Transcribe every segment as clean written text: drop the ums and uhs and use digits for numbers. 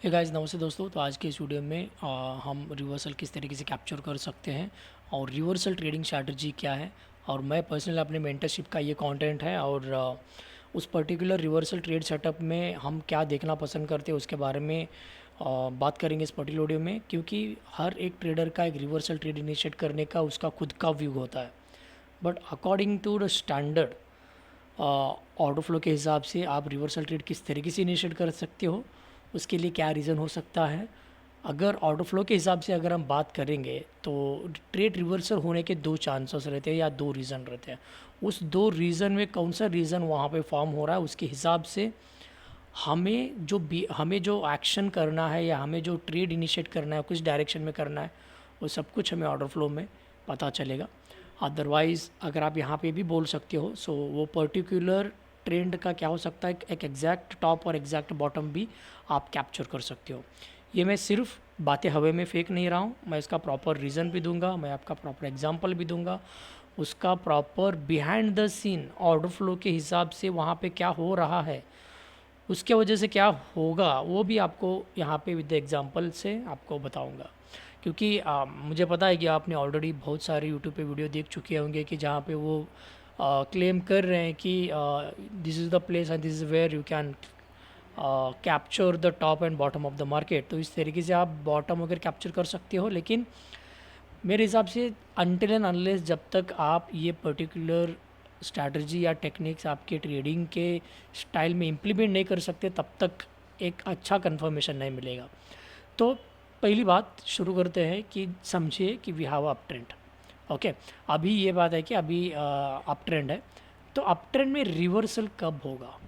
Hey guys, नमस्ते दोस्तों। तो आज के इस वीडियो में हम रिवर्सल किस तरीके से कैप्चर कर सकते हैं और रिवर्सल ट्रेडिंग स्ट्रैटेजी क्या है। और मैं पर्सनल अपने मेंटरशिप का ये कंटेंट है और उस पर्टिकुलर रिवर्सल ट्रेड सेटअप में हम क्या देखना पसंद करते हैं उसके बारे में बात करेंगे इस पर्टिकुलर वीडियो में, क्योंकि हर एक ट्रेडर का एक रिवर्सल ट्रेड इनिशिएट करने का उसका खुद का व्यू होता है। But according to the standard order flow के हिसाब से आप रिवर्सल ट्रेड किस तरीके से इनिशिएट कर सकते हो, उसके लिए क्या रीज़न हो सकता है। अगर ऑर्डर फ्लो के हिसाब से अगर हम बात करेंगे तो ट्रेड रिवर्सल होने के दो चांसेस रहते हैं या दो रीज़न रहते हैं। उस दो रीज़न में कौन सा रीज़न वहाँ पे फॉर्म हो रहा है उसके हिसाब से हमें जो एक्शन करना है या हमें जो ट्रेड इनिशिएट करना है, किस डायरेक्शन में करना है, वो सब कुछ हमें ऑर्डर फ्लो में पता चलेगा। अदरवाइज़ अगर आप यहाँ पे भी बोल सकते हो, सो वो पर्टिकुलर ट्रेंड का क्या हो सकता है, एक एग्जैक्ट टॉप और एग्जैक्ट बॉटम भी आप कैप्चर कर सकते हो। ये मैं सिर्फ बातें हवा में फेंक नहीं रहा हूँ, मैं इसका प्रॉपर रीज़न भी दूंगा, मैं आपका प्रॉपर एग्जांपल भी दूंगा, उसका proper behind the scene order flow के हिसाब से वहाँ पे क्या हो रहा है, उसके वजह से क्या होगा, वो भी आपको यहाँ पे विद एग्जांपल से आपको बताऊंगा। क्योंकि मुझे पता है कि आपने ऑलरेडी बहुत सारे यूट्यूब पे वीडियो देख चुके होंगे कि जहाँ पे वो क्लेम कर रहे हैं कि this is the place and this is where you can capture the top and bottom of the market. तो इस तरीके से आप बॉटम वगैरह कैप्चर कर सकते हो, लेकिन मेरे हिसाब से अनटिल एंड अनलेस जब तक आप ये पर्टिकुलर स्ट्रैटेजी या टेक्निक्स आपके ट्रेडिंग के स्टाइल में इम्प्लीमेंट नहीं कर सकते, तब तक एक अच्छा कंफर्मेशन नहीं मिलेगा। तो पहली बात शुरू करते हैं कि समझिए कि we have up trend. Okay, अभी ये बात है कि अभी अप ट्रेंड है, तो अप ट्रेंड में रिवर्सल कब होगा।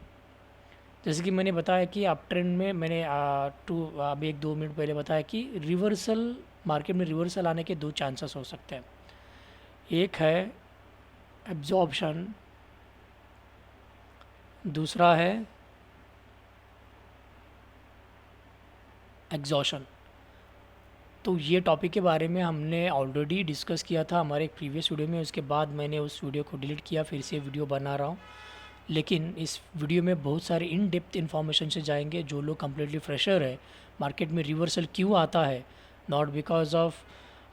जैसे कि मैंने बताया कि अप ट्रेंड में मैंने अभी एक दो मिनट पहले बताया कि रिवर्सल मार्केट में रिवर्सल आने के दो चांसेस हो सकते हैं। एक है एब्जॉर्प्शन, दूसरा है एग्जॉशन। तो ये टॉपिक के बारे में हमने ऑलरेडी डिस्कस किया था हमारे एक प्रीवियस वीडियो में, उसके बाद मैंने उस वीडियो को डिलीट किया, फिर से वीडियो बना रहा हूँ। लेकिन इस वीडियो में बहुत सारे इन डेप्थ इन्फॉर्मेशन से जाएंगे। जो लोग कम्प्लीटली फ्रेशर है, मार्केट में रिवर्सल क्यों आता है, नॉट बिकॉज ऑफ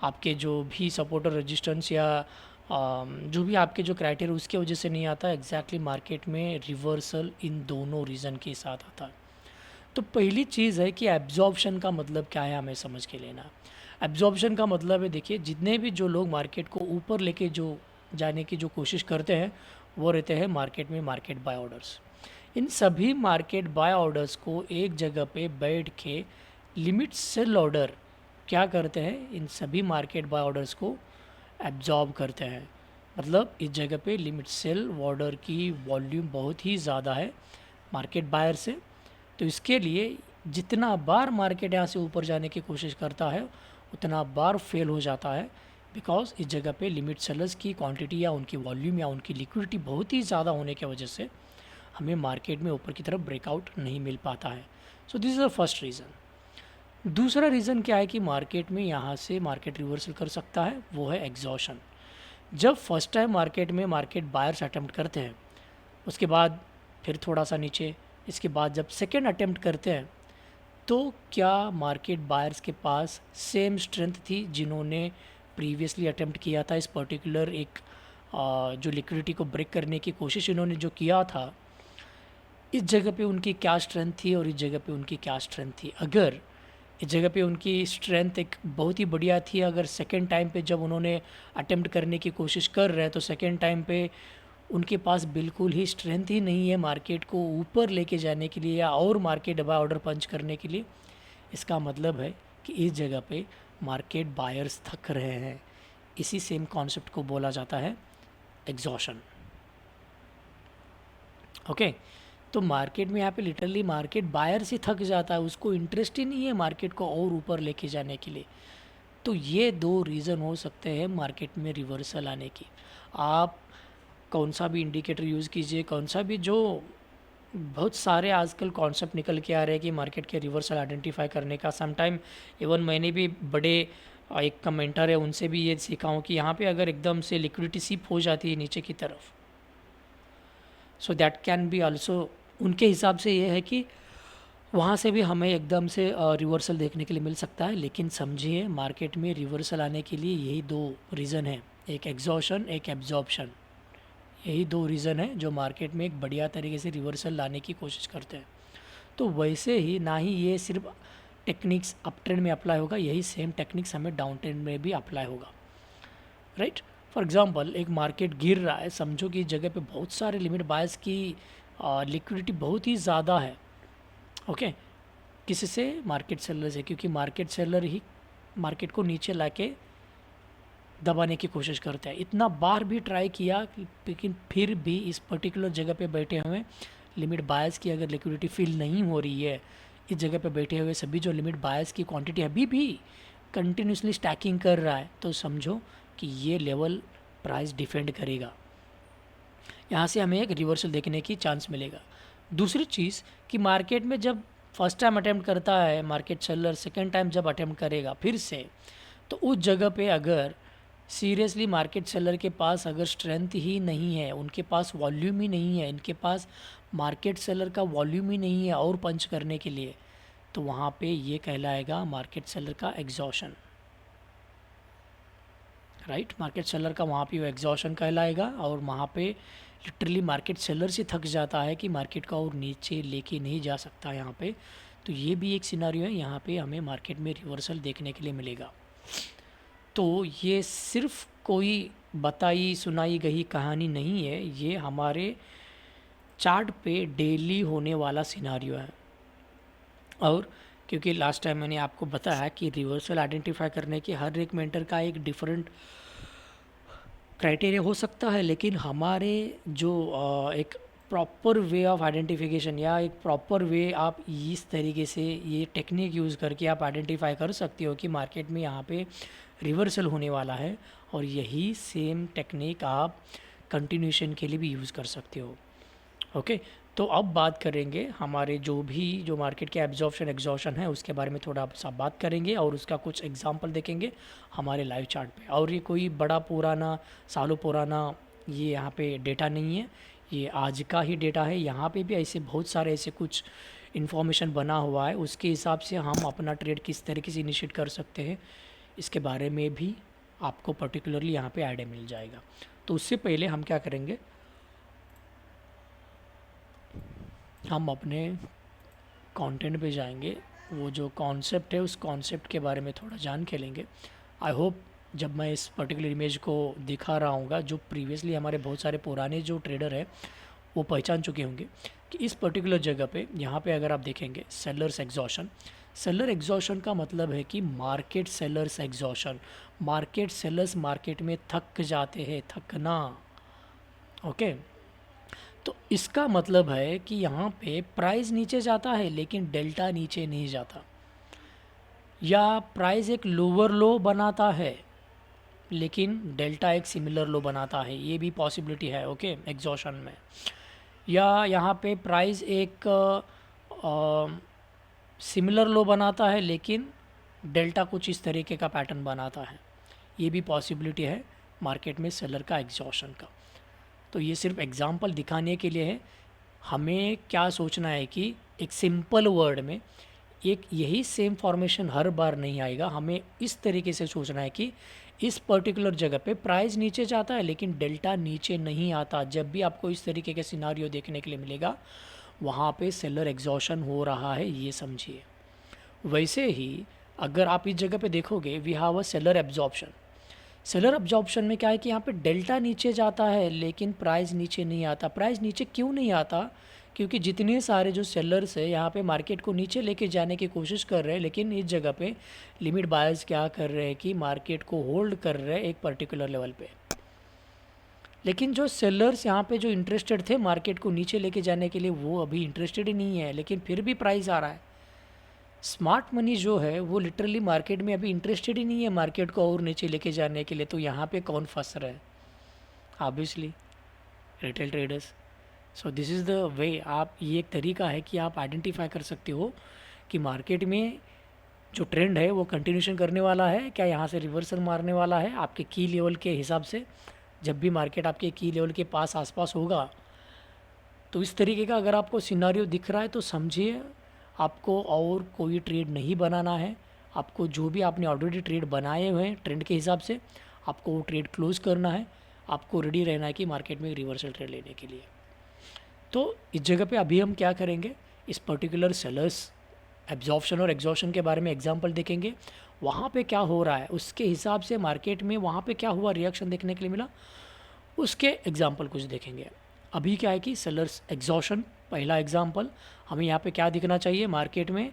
आपके जो भी सपोर्टर रजिस्टेंस या जो भी आपके जो क्राइटेरिया उसके वजह से नहीं आता। एग्जैक्टली मार्केट में रिवर्सल इन दोनों रीज़न के साथ आता है। तो पहली चीज़ है कि एब्जॉर्प्शन का मतलब क्या है, हमें समझ के लेना। एब्जॉर्प्शन का मतलब है, देखिए, जितने भी जो लोग मार्केट को ऊपर लेके जो जाने की जो कोशिश करते हैं, वो रहते हैं मार्केट में मार्केट बाय ऑर्डर्स। इन सभी मार्केट बाय ऑर्डर्स को एक जगह पे बैठ के लिमिट सेल ऑर्डर क्या करते हैं, इन सभी मार्केट बाय ऑर्डर्स को एब्जॉर्ब करते हैं। मतलब इस जगह पे लिमिट सेल ऑर्डर की वॉल्यूम बहुत ही ज़्यादा है मार्केट बायर से। तो इसके लिए जितना बार मार्केट यहाँ से ऊपर जाने की कोशिश करता है उतना बार फेल हो जाता है, बिकॉज इस जगह पे लिमिट सेलर्स की क्वांटिटी या उनकी वॉल्यूम या उनकी लिक्विडिटी बहुत ही ज़्यादा होने की वजह से हमें मार्केट में ऊपर की तरफ ब्रेकआउट नहीं मिल पाता है। So this is the first reason. दूसरा रीज़न क्या है कि मार्केट में यहाँ से मार्केट रिवर्सल कर सकता है, वो है एग्जॉशन। जब फर्स्ट टाइम मार्केट में मार्केट बायर्स अटेम्प्ट करते हैं, उसके बाद फिर थोड़ा सा नीचे, इसके बाद जब सेकेंड अटेम्प्ट करते हैं, तो क्या मार्केट बायर्स के पास सेम स्ट्रेंथ थी जिन्होंने प्रीवियसली अटेम्प्ट किया था इस पर्टिकुलर एक जो लिक्विडिटी को ब्रेक करने की कोशिश इन्होंने जो किया था, इस जगह पे उनकी क्या स्ट्रेंथ थी और इस जगह पे उनकी क्या स्ट्रेंथ थी। अगर इस जगह पे उनकी स्ट्रेंथ एक बहुत ही बढ़िया थी, अगर सेकेंड टाइम पे जब उन्होंने अटेम्प्ट करने की कोशिश कर रहे हैं तो सेकेंड टाइम पे उनके पास बिल्कुल ही स्ट्रेंथ ही नहीं है मार्केट को ऊपर लेके जाने के लिए या और मार्केट बाय ऑर्डर पंच करने के लिए, इसका मतलब है कि इस जगह पे मार्केट बायर्स थक रहे हैं। इसी सेम कॉन्सेप्ट को बोला जाता है एग्जॉशन। ओके, तो मार्केट में यहाँ पे लिटरली मार्केट बायर से थक जाता है, उसको इंटरेस्ट ही नहीं है मार्केट को और ऊपर लेके जाने के लिए। तो ये दो रीज़न हो सकते हैं मार्केट में रिवर्सल आने की। आप कौन सा भी इंडिकेटर यूज़ कीजिए, कौन सा भी, जो बहुत सारे आजकल कॉन्सेप्ट निकल के आ रहे हैं कि मार्केट के रिवर्सल आइडेंटिफाई करने का। सम टाइम इवन मैंने भी बड़े एक कमेंटर है उनसे भी ये सीखा हूँ कि यहाँ पे अगर एकदम से लिक्विडिटी सिप हो जाती है नीचे की तरफ, so that can be also, उनके हिसाब से ये है कि वहाँ से भी हमें एकदम से रिवर्सल देखने के लिए मिल सकता है। लेकिन समझिए मार्केट में रिवर्सल आने के लिए यही दो रीज़न है, एक एग्जॉशन एक एब्जॉर्प्शन। यही दो रीज़न है जो मार्केट में एक बढ़िया तरीके से रिवर्सल लाने की कोशिश करते हैं। तो वैसे ही ना ही ये सिर्फ टेक्निक्स अप ट्रेंड में अप्लाई होगा, यही सेम टेक्निक्स हमें डाउन ट्रेंड में भी अप्लाई होगा, राइट। फॉर एग्जांपल एक मार्केट गिर रहा है, समझो कि इस जगह पे बहुत सारे लिमिट बायर्स की लिक्विडिटी बहुत ही ज़्यादा है, ओके। किससे? मार्केट सेलर से, क्योंकि मार्केट सेलर ही मार्केट को नीचे लाके दबाने की कोशिश करते हैं। इतना बार भी ट्राई किया लेकिन फिर भी इस पर्टिकुलर जगह पे बैठे हुए लिमिट बायर्स की अगर लिक्विडिटी फिल नहीं हो रही है, इस जगह पे बैठे हुए सभी जो लिमिट बायर्स की क्वांटिटी अभी भी कंटिन्यूसली स्टैकिंग कर रहा है, तो समझो कि ये लेवल प्राइस डिफेंड करेगा। यहाँ से हमें एक रिवर्सल देखने की चांस मिलेगा। दूसरी चीज़ कि मार्केट में जब फर्स्ट टाइम अटैम्प्ट करता है मार्केट सेलर, सेकेंड टाइम जब अटैम्प्ट करेगा फिर से, तो उस जगह पे अगर सीरियसली मार्केट सेलर के पास अगर स्ट्रेंथ ही नहीं है, उनके पास वॉल्यूम ही नहीं है, इनके पास मार्केट सेलर का वॉल्यूम ही नहीं है और पंच करने के लिए, तो वहाँ पे ये कहलाएगा मार्केट सेलर का एग्जॉशन, राइट। मार्केट सेलर का वहाँ पे वो एग्जॉशन कहलाएगा और वहाँ पे लिटरली मार्केट सेलर से थक जाता है कि मार्केट को और नीचे लेके नहीं जा सकता यहाँ पे। तो ये भी एक सिनारियो है, यहाँ पे हमें मार्केट में रिवर्सल देखने के लिए मिलेगा। तो ये सिर्फ कोई बताई सुनाई गई कहानी नहीं है, ये हमारे चार्ट पे डेली होने वाला सिनारियो है। और क्योंकि लास्ट टाइम मैंने आपको बताया कि रिवर्सल आइडेंटिफाई करने के हर एक मेंटर का एक डिफरेंट क्राइटेरिया हो सकता है, लेकिन हमारे जो एक प्रॉपर वे ऑफ आइडेंटिफिकेशन या एक प्रॉपर वे आप इस तरीके से ये टेक्निक यूज़ करके आप आइडेंटिफाई कर सकते हो कि मार्केट में यहाँ पे रिवर्सल होने वाला है, और यही सेम टेक्निक आप कंटिन्यूशन के लिए भी यूज़ कर सकते हो, ओके। तो अब बात करेंगे हमारे जो मार्केट के एब्जॉर्प्शन एग्जॉशन है उसके बारे में थोड़ा सा बात करेंगे और उसका कुछ एग्जांपल देखेंगे हमारे लाइव चार्ट पे। और ये कोई बड़ा पुराना सालों पुराना ये यहाँ पे डेटा नहीं है, ये आज का ही डेटा है। यहाँ पे भी ऐसे बहुत सारे ऐसे कुछ इन्फॉर्मेशन बना हुआ है, उसके हिसाब से हम अपना ट्रेड किस तरीके से इनिशिएट कर सकते हैं इसके बारे में भी आपको पर्टिकुलरली यहाँ पे आइडिया मिल जाएगा। तो उससे पहले हम क्या करेंगे, हम अपने कंटेंट पे जाएंगे, वो जो कॉन्सेप्ट है उस कॉन्सेप्ट के बारे में थोड़ा जान के लेंगे। आई होप जब मैं इस पर्टिकुलर इमेज को दिखा रहा हूँगा, जो प्रीवियसली हमारे बहुत सारे पुराने जो ट्रेडर हैं वो पहचान चुके होंगे कि इस पर्टिकुलर जगह पे यहाँ पे अगर आप देखेंगे सेलर्स एग्जॉशन। सेलर एग्जॉशन का मतलब है कि market sellers exhaustion, market sellers market में थक जाते हैं, थकना, ओके। तो इसका मतलब है कि यहाँ पे प्राइस नीचे जाता है लेकिन डेल्टा नीचे नहीं जाता, या प्राइस एक लोअर लो बनाता है लेकिन डेल्टा एक सिमिलर लो बनाता है, ये भी पॉसिबिलिटी है, ओके, एग्जॉशन में। या यहाँ पे प्राइस एक सिमिलर लो बनाता है लेकिन डेल्टा कुछ इस तरीके का पैटर्न बनाता है, ये भी पॉसिबिलिटी है मार्केट में सेलर का एग्जॉशन का। तो ये सिर्फ एग्जांपल दिखाने के लिए है। हमें क्या सोचना है कि एक सिंपल वर्ड में एक यही सेम फॉर्मेशन हर बार नहीं आएगा, हमें इस तरीके से सोचना है कि इस पर्टिकुलर जगह पे प्राइस नीचे जाता है लेकिन डेल्टा नीचे नहीं आता। जब भी आपको इस तरीके के सिनारियो देखने के लिए मिलेगा वहाँ पे सेलर एग्जॉशन हो रहा है, ये समझिए। वैसे ही अगर आप इस जगह पे देखोगे we have a seller absorption. Seller absorption में क्या है कि यहाँ पे डेल्टा नीचे जाता है लेकिन प्राइस नीचे नहीं आता। प्राइस नीचे क्यों नहीं आता? क्योंकि जितने सारे जो सेलर्स है यहाँ पे मार्केट को नीचे लेके जाने की कोशिश कर रहे हैं, लेकिन इस जगह पे लिमिट बायर्स क्या कर रहे हैं कि मार्केट को होल्ड कर रहे हैं एक पर्टिकुलर लेवल पे। लेकिन जो सेलर्स यहाँ पे जो इंटरेस्टेड थे मार्केट को नीचे लेके जाने के लिए, वो अभी इंटरेस्टेड ही नहीं है, लेकिन फिर भी प्राइस आ रहा है। स्मार्ट मनी जो है वो लिटरली मार्केट में अभी इंटरेस्टेड ही नहीं है मार्केट को और नीचे लेके जाने के लिए। तो यहाँ पे कौन फंस रहा है? Obviously retail traders. So this is the way, आप ये एक तरीका है कि आप आइडेंटिफाई कर सकते हो कि मार्केट में जो ट्रेंड है वो कंटिन्यूशन करने वाला है, क्या यहाँ से रिवर्सल मारने वाला है आपके की लेवल के हिसाब से। जब भी मार्केट आपके की लेवल के पास आसपास होगा तो इस तरीके का अगर आपको सिनारियो दिख रहा है तो समझिए आपको और कोई ट्रेड नहीं बनाना है। आपको जो भी आपने ऑलरेडी ट्रेड बनाए हुए हैं ट्रेंड के हिसाब से, आपको वो ट्रेड क्लोज करना है। आपको रेडी रहना है कि मार्केट में रिवर्सल ट्रेड लेने के लिए। तो इस जगह पे अभी हम क्या करेंगे, इस पर्टिकुलर सेलर्स एब्जॉर्प्शन और एग्जॉर्प्शन के बारे में एग्जांपल देखेंगे। वहाँ पे क्या हो रहा है उसके हिसाब से मार्केट में वहाँ पे क्या हुआ, रिएक्शन देखने के लिए मिला, उसके एग्जांपल कुछ देखेंगे। अभी क्या है कि सेलर्स एग्जॉर्प्शन पहला एग्जांपल, हमें यहाँ पे क्या दिखना चाहिए, मार्केट में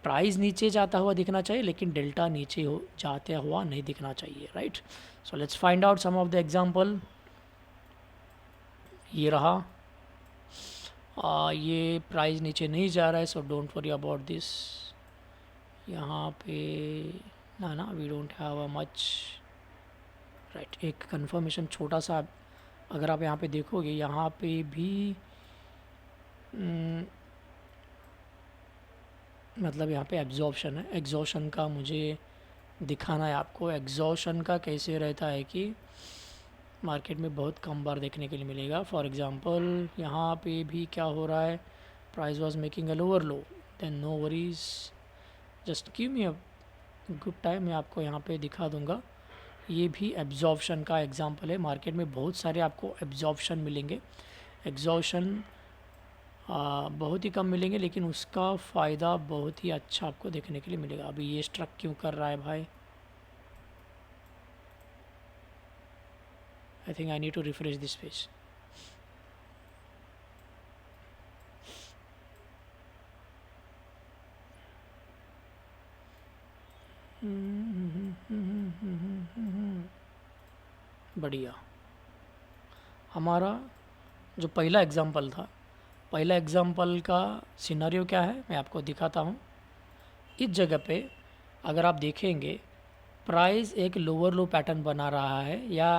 प्राइस नीचे जाता हुआ दिखना चाहिए लेकिन डेल्टा नीचे हो जाता हुआ नहीं दिखना चाहिए, right. So let's find out some of the example. ये रहा, ये प्राइस नीचे नहीं जा रहा है, so don't worry about this. यहाँ पे ना we don't have a much, right. एक कंफर्मेशन छोटा सा, अगर आप यहाँ पे देखोगे यहाँ पे भी मतलब यहाँ पे एब्जॉर्प्शन है, एग्जॉर्प्शन का मुझे दिखाना है आपको। एग्जॉर्प्शन का कैसे रहता है कि मार्केट में बहुत कम बार देखने के लिए मिलेगा। फॉर एग्जांपल यहाँ पे भी क्या हो रहा है, price was making a lower low, then no worries, just give me a good time, मैं आपको यहाँ पे दिखा दूँगा। ये भी एब्जॉर्प्शन का एग्जांपल है। मार्केट में बहुत सारे आपको एब्जॉर्प्शन मिलेंगे, एग्जॉर्प्शन बहुत ही कम मिलेंगे लेकिन उसका फ़ायदा बहुत ही अच्छा आपको देखने के लिए मिलेगा। अभी ये स्ट्रक क्यों कर रहा है भाई, I think I need to refresh this page. बढ़िया, हमारा जो पहला एग्जांपल था, पहला एग्जांपल का सिनेरियो क्या है मैं आपको दिखाता हूँ। इस जगह पे अगर आप देखेंगे प्राइस एक लोअर लो पैटर्न बना रहा है या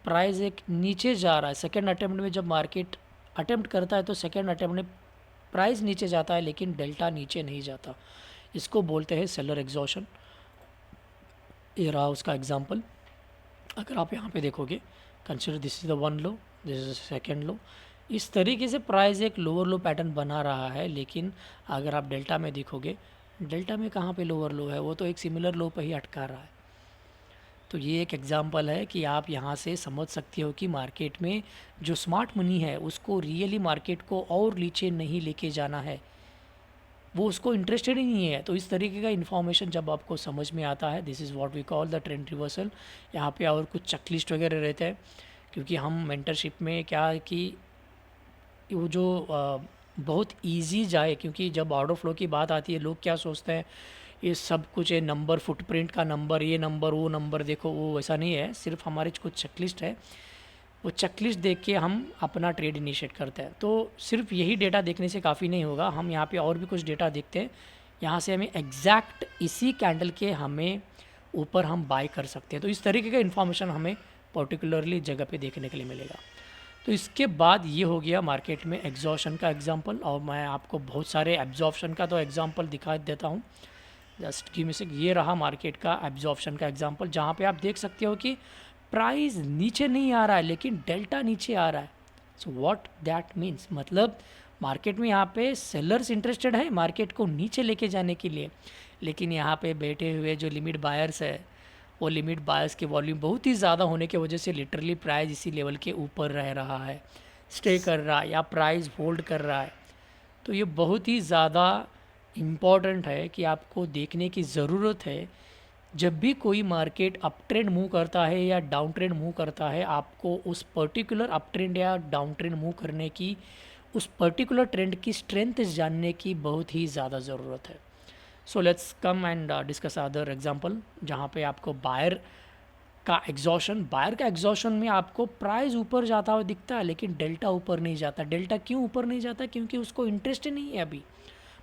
प्राइस एक नीचे जा रहा है। सेकेंड अटेम्प्ट में जब मार्केट अटेम्प्ट करता है तो सेकेंड अटेम्प्ट में प्राइस नीचे जाता है लेकिन डेल्टा नीचे नहीं जाता, इसको बोलते हैं सेलर एग्जॉर्प्शन। ये रहा उसका एग्जांपल। अगर आप यहाँ पे देखोगे, consider this is the one low, this is the second low. इस तरीके से प्राइस एक लोअर लो पैटर्न बना रहा है लेकिन अगर आप डेल्टा में देखोगे, डेल्टा में कहाँ पे लोअर लो है, वो तो एक सिमिलर लो पर ही अटका रहा है। तो ये एक एग्जांपल है कि आप यहाँ से समझ सकते हो कि मार्केट में जो स्मार्ट मनी है उसको रियली मार्केट को और नीचे नहीं लेके जाना है, वो उसको इंटरेस्टेड ही नहीं है। तो इस तरीके का इन्फॉर्मेशन जब आपको समझ में आता है, this is what we call the trend reversal. यहाँ पे और कुछ चेकलिस्ट वगैरह रहते हैं क्योंकि हम मेंटरशिप में क्या है कि वो जो बहुत इजी जाए, क्योंकि जब ऑर्डर फ्लो की बात आती है लोग क्या सोचते हैं ये सब कुछ है, नंबर, फुटप्रिंट का नंबर, ये नंबर वो नंबर देखो, वो वैसा नहीं है। सिर्फ हमारे कुछ चेकलिस्ट है, वो चेकलिस्ट देख के हम अपना ट्रेड इनिशिएट करते हैं। तो सिर्फ यही डेटा देखने से काफ़ी नहीं होगा, हम यहाँ पे और भी कुछ डेटा देखते हैं। यहाँ से हमें एग्जैक्ट इसी कैंडल के हमें ऊपर हम बाय कर सकते हैं। तो इस तरीके का इन्फॉर्मेशन हमें पर्टिकुलरली जगह पे देखने के लिए मिलेगा। तो इसके बाद ये हो गया मार्केट में एग्जॉर्प्शन का एग्जांपल, और मैं आपको बहुत सारे एब्जॉर्प्शन का तो एग्जांपल दिखा देता हूँ। जस्ट गिव मी सेक, ये रहा मार्केट का एब्जॉर्प्शन का एग्जांपल जहाँ पे आप देख सकते हो कि प्राइस नीचे नहीं आ रहा है लेकिन डेल्टा नीचे आ रहा है। सो व्हाट दैट मीन्स, मतलब मार्केट में यहाँ पे सेलर्स इंटरेस्टेड है मार्केट को नीचे लेके जाने के लिए, लेकिन यहाँ पे बैठे हुए जो लिमिट बायर्स है वो लिमिट बायर्स की वॉल्यूम बहुत ही ज़्यादा होने की वजह से लिटरली प्राइस इसी लेवल के ऊपर रह रहा है, स्टे कर रहा है या प्राइस होल्ड कर रहा है। तो ये बहुत ही ज़्यादा इम्पॉर्टेंट है कि आपको देखने की ज़रूरत है। जब भी कोई मार्केट अप ट्रेंड मूव करता है या डाउन ट्रेंड मूव करता है, आपको उस पर्टिकुलर अप ट्रेंड या डाउन ट्रेंड मूव करने की, उस पर्टिकुलर ट्रेंड की स्ट्रेंथ जानने की बहुत ही ज़्यादा ज़रूरत है। So let's come and discuss other example जहाँ पे आपको बायर का एग्जॉर्प्शन में आपको प्राइस ऊपर जाता हुआ दिखता है लेकिन डेल्टा ऊपर नहीं जाता। डेल्टा क्यों ऊपर नहीं जाता, क्योंकि उसको इंटरेस्ट नहीं है अभी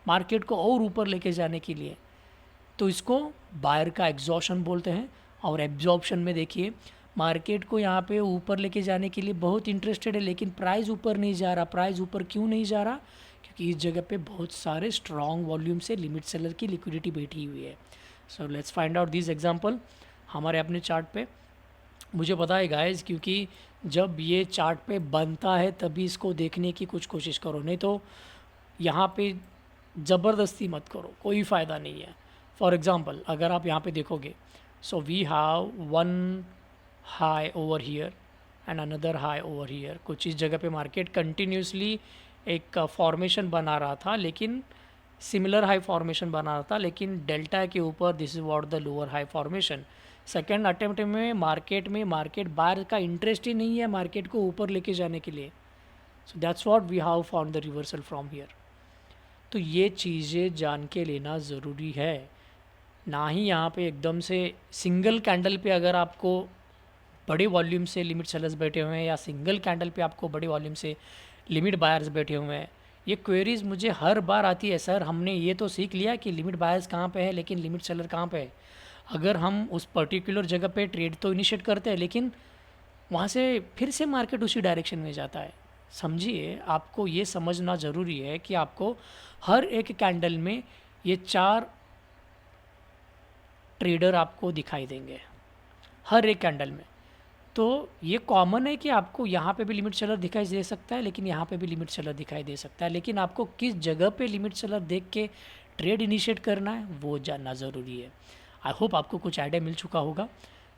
मार्केट को और ऊपर लेके जाने के लिए। तो इसको बायर का एग्जॉर्प्शन बोलते हैं। और एब्जॉर्प्शन में देखिए मार्केट को यहाँ पे ऊपर लेके जाने के लिए बहुत इंटरेस्टेड है लेकिन प्राइस ऊपर नहीं जा रहा। प्राइस ऊपर क्यों नहीं जा रहा, क्योंकि इस जगह पे बहुत सारे स्ट्रॉन्ग वॉल्यूम से लिमिट सेलर की लिक्विडिटी बैठी हुई है। सो let's find out this example हमारे अपने चार्ट पे। मुझे पता है गाइस, क्योंकि जब ये चार्ट पे बनता है तभी इसको देखने की कुछ कोशिश करो, नहीं तो यहाँ पे ज़बरदस्ती मत करो, कोई फ़ायदा नहीं है। फॉर एग्ज़ाम्पल अगर आप यहाँ पे देखोगे, so we have one high over here and another high over here. कुछ इस जगह पे मार्केट कंटिन्यूसली एक फॉर्मेशन बना रहा था, लेकिन सिमिलर हाई फॉर्मेशन बना रहा था, लेकिन डेल्टा के ऊपर this is what the lower high formation. Second attempt में मार्केट बायर का इंटरेस्ट ही नहीं है मार्केट को ऊपर लेके जाने के लिए। So that's what we have found the reversal from here. तो ये चीज़ें जान के लेना ज़रूरी है, ना ही यहाँ पे एकदम से सिंगल कैंडल पे अगर आपको बड़े वॉल्यूम से लिमिट सेलर्स बैठे हुए हैं या सिंगल कैंडल पे आपको बड़े वॉल्यूम से लिमिट बायर्स बैठे हुए हैं। ये क्वेरीज मुझे हर बार आती है, सर हमने ये तो सीख लिया कि लिमिट बायर्स कहाँ पे है, लेकिन लिमिट सेलर कहाँ पे है। अगर हम उस पर्टिकुलर जगह पे ट्रेड तो इनिशिएट करते हैं, लेकिन वहाँ से फिर से मार्केट उसी डायरेक्शन में जाता है। समझिए, आपको ये समझना ज़रूरी है कि आपको हर एक कैंडल में ये 4 ट्रेडर आपको दिखाई देंगे, हर एक कैंडल में। तो ये कॉमन है कि आपको यहाँ पे भी लिमिट सेलर दिखाई दे सकता है, लेकिन यहाँ पे भी लिमिट सेलर दिखाई दे सकता है, लेकिन आपको किस जगह पे लिमिट सेलर देख के ट्रेड इनिशिएट करना है वो जानना ज़रूरी है। आई होप आपको कुछ आइडिया मिल चुका होगा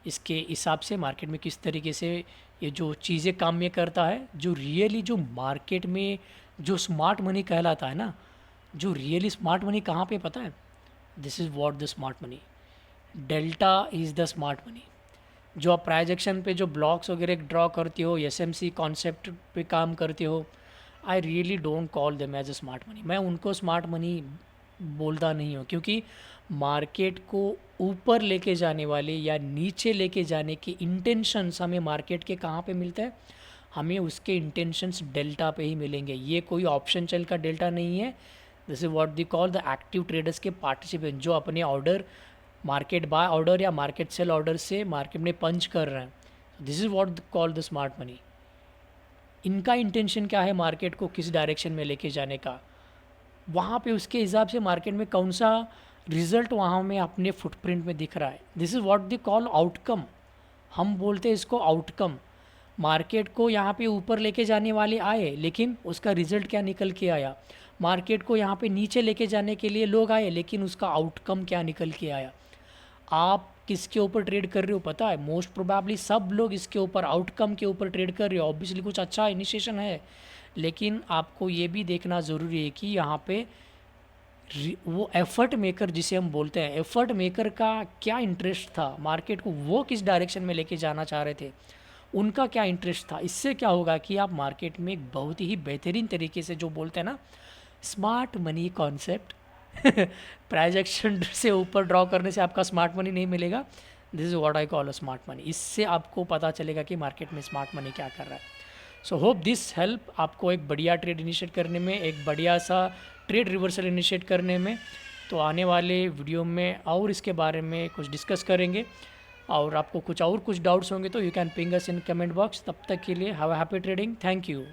इसके हिसाब से मार्केट में किस तरीके से ये जो चीज़ें काम में करता है। जो रियली जो मार्केट में जो स्मार्ट मनी कहलाता है ना, जो रियली स्मार्ट मनी कहाँ पे पता है? This is what the smart money, delta is the smart money. जो आप प्राइस एक्शन पे जो ब्लॉक्स वगैरह ड्रॉ करते हो, एसएमसी कॉन्सेप्ट पे काम करते हो, I really don't call them as a smart money. मैं उनको स्मार्ट मनी बोलता नहीं हूँ, क्योंकि मार्केट को ऊपर लेके जाने वाले या नीचे लेके जाने की इंटेंशंस हमें मार्केट के कहाँ पे मिलते हैं? हमें उसके इंटेंशंस डेल्टा पे ही मिलेंगे। ये कोई ऑप्शन चल का डेल्टा नहीं है। This is what the call the active traders के पार्टिसिपेंट, जो अपने ऑर्डर मार्केट बाय ऑर्डर या मार्केट सेल ऑर्डर से मार्केट में पंच कर रहे हैं। This is what call the smart money. इनका इंटेंशन क्या है? मार्केट को किस डायरेक्शन में लेके जाने का, वहाँ पे उसके हिसाब से मार्केट में कौन सा रिजल्ट वहाँ में अपने फुटप्रिंट में दिख रहा है। This is what they call outcome. हम बोलते हैं इसको आउटकम। मार्केट को यहाँ पे ऊपर लेके जाने वाले आए, लेकिन उसका रिजल्ट क्या निकल के आया? मार्केट को यहाँ पे नीचे लेके जाने के लिए लोग आए, लेकिन उसका आउटकम क्या निकल के आया? आप किसके ऊपर ट्रेड कर रहे हो पता है? मोस्ट प्रोबेबली सब लोग इसके ऊपर आउटकम के ऊपर ट्रेड कर रहे हो। ऑब्वियसली कुछ अच्छा इनिशिएशन है, लेकिन आपको ये भी देखना ज़रूरी है कि यहाँ पे वो एफर्ट मेकर जिसे हम बोलते हैं, एफर्ट मेकर का क्या इंटरेस्ट था, मार्केट को वो किस डायरेक्शन में लेके जाना चाह रहे थे, उनका क्या इंटरेस्ट था। इससे क्या होगा कि आप मार्केट में एक बहुत ही बेहतरीन तरीके से, जो बोलते हैं ना smart money concept, price action से ऊपर ड्रॉ करने से आपका स्मार्ट मनी नहीं मिलेगा। This is what I call a smart money. इससे आपको पता चलेगा कि मार्केट में स्मार्ट मनी क्या कर रहा है। सो होप दिस हेल्प आपको एक बढ़िया ट्रेड इनिशिएट करने में, एक बढ़िया सा ट्रेड रिवर्सल इनिशिएट करने में। तो आने वाले वीडियो में और इसके बारे में कुछ डिस्कस करेंगे, और आपको कुछ डाउट्स होंगे तो you can ping us in comment box. तब तक के लिए have a happy trading. Thank you.